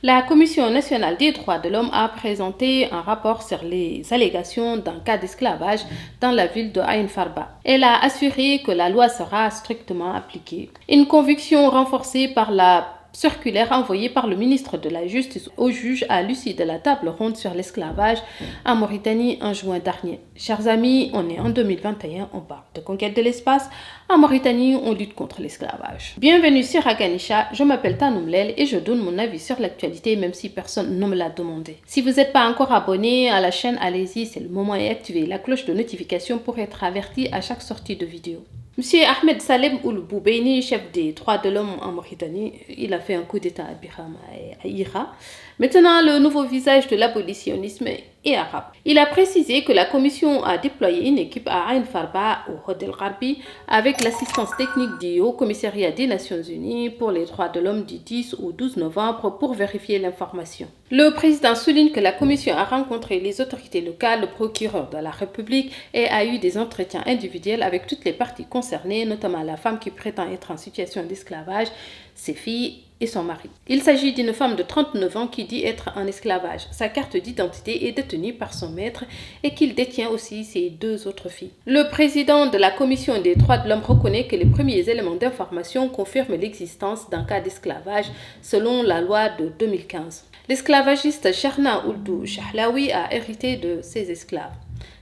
La Commission nationale des droits de l'homme a présenté un rapport sur les allégations d'un cas d'esclavage dans la ville de Ain Farba. Elle a assuré que la loi sera strictement appliquée. Une conviction renforcée par la circulaire envoyée par le ministre de la Justice au juge à l'issue de la table ronde sur l'esclavage en Mauritanie en juin dernier. Chers amis, on est en 2021, on parle de conquête de l'espace. En Mauritanie, on lutte contre l'esclavage. Bienvenue sur Aganisha, je m'appelle Tanoumlel et je donne mon avis sur l'actualité même si personne ne me l'a demandé. Si vous n'êtes pas encore abonné à la chaîne, allez-y, c'est le moment et activez la cloche de notification pour être averti à chaque sortie de vidéo. Monsieur Ahmed Salem Ould Boubeini, chef des droits de l'homme en Mauritanie, il a fait un coup d'État à Biram et à Ira. Maintenant, le nouveau visage de l'abolitionnisme est arabe. Il a précisé que la commission a déployé une équipe à Ain Farba, au Hôtel Gharbi, avec l'assistance technique du Haut Commissariat des Nations Unies pour les droits de l'homme du 10 au 12 novembre pour vérifier l'information. Le président souligne que la commission a rencontré les autorités locales, le procureur de la République et a eu des entretiens individuels avec toutes les parties concernées, notamment la femme qui prétend être en situation d'esclavage, ses filles et son mari. Il s'agit d'une femme de 39 ans qui dit être en esclavage. Sa carte d'identité est détenue par son maître et qu'il détient aussi ses deux autres filles. Le président de la Commission des droits de l'homme reconnaît que les premiers éléments d'information confirment l'existence d'un cas d'esclavage selon la loi de 2015. L'esclavagiste Cherna Ould Chahlaoui a hérité de ses esclaves.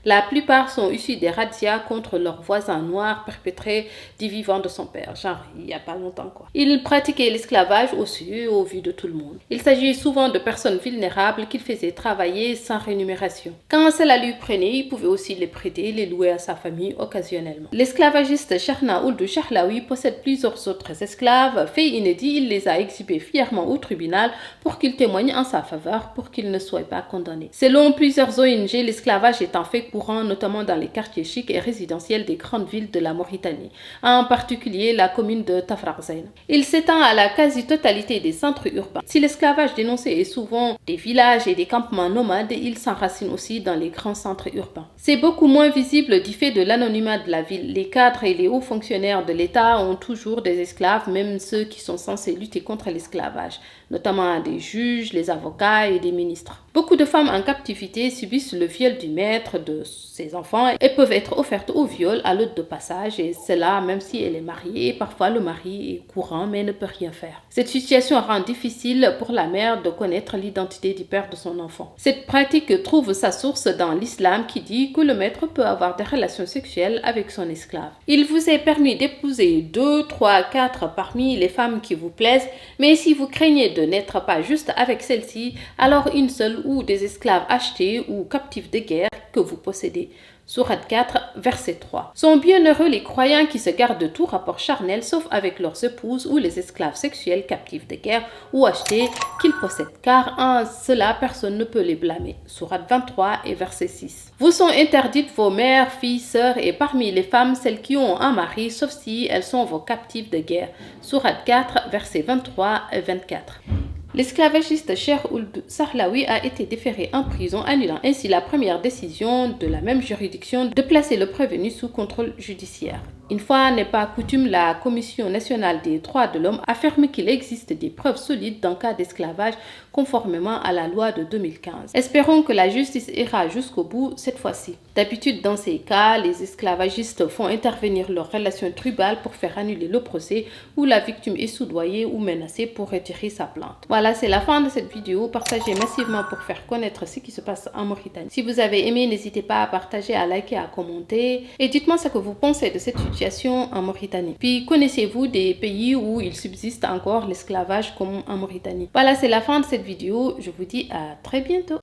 La plupart sont issus des razzias contre leurs voisins noirs perpétrés du vivant de son père, genre il n'y a pas longtemps quoi. Il pratiquait l'esclavage aussi au vu de tout le monde. Il s'agit souvent de personnes vulnérables qu'il faisait travailler sans rémunération. Quand cela lui prenait, il pouvait aussi les prêter, les louer à sa famille occasionnellement. L'esclavagiste Cherna Ould Chahlaoui possède plusieurs autres esclaves. Fait inédit, il les a exhibés fièrement au tribunal pour qu'ils témoignent en sa faveur pour qu'ils ne soient pas condamnés. Selon plusieurs ONG, l'esclavage est en fait courant, notamment dans les quartiers chics et résidentiels des grandes villes de la Mauritanie, en particulier la commune de Tafraghzain. Il s'étend à la quasi-totalité des centres urbains. Si l'esclavage dénoncé est souvent des villages et des campements nomades, il s'enracine aussi dans les grands centres urbains. C'est beaucoup moins visible du fait de l'anonymat de la ville. Les cadres et les hauts fonctionnaires de l'État ont toujours des esclaves, même ceux qui sont censés lutter contre l'esclavage, notamment des juges, les avocats et des ministres. Beaucoup de femmes en captivité subissent le viol du maître de ses enfants et peuvent être offertes au viol à l'hôte de passage, et cela même si elle est mariée. Parfois le mari est courant mais ne peut rien faire. Cette situation rend difficile pour la mère de connaître l'identité du père de son enfant. Cette pratique trouve sa source dans l'islam qui dit que le maître peut avoir des relations sexuelles avec son esclave. Il vous est permis d'épouser 2, 3, 4 parmi les femmes qui vous plaisent, mais si vous craignez de n'être pas juste avec celle-ci, alors une seule ou des esclaves achetés ou captifs de guerre que vous possédez. Sourate 4, verset 3. Sont bienheureux les croyants qui se gardent de tout rapport charnel sauf avec leurs épouses ou les esclaves sexuels captifs de guerre ou achetés qu'ils possèdent, car en cela personne ne peut les blâmer. Sourate 23 et verset 6. Vous sont interdites vos mères, filles, sœurs et parmi les femmes celles qui ont un mari sauf si elles sont vos captives de guerre. Sourate 4, verset 23 et 24. L'esclavagiste Cheikh Ould Chahlaoui a été déféré en prison, annulant ainsi la première décision de la même juridiction de placer le prévenu sous contrôle judiciaire. Une fois n'est pas coutume, la Commission nationale des droits de l'homme affirme qu'il existe des preuves solides d'un cas d'esclavage conformément à la loi de 2015. Espérons que la justice ira jusqu'au bout cette fois-ci. D'habitude, dans ces cas, les esclavagistes font intervenir leurs relations tribales pour faire annuler le procès où la victime est soudoyée ou menacée pour retirer sa plainte. Voilà, c'est la fin de cette vidéo. Partagez massivement pour faire connaître ce qui se passe en Mauritanie. Si vous avez aimé, n'hésitez pas à partager, à liker, à commenter et dites-moi ce que vous pensez de cette situation en Mauritanie. Puis connaissez-vous des pays où il subsiste encore l'esclavage comme en Mauritanie? Voilà, c'est la fin de cette vidéo. Je vous dis à très bientôt.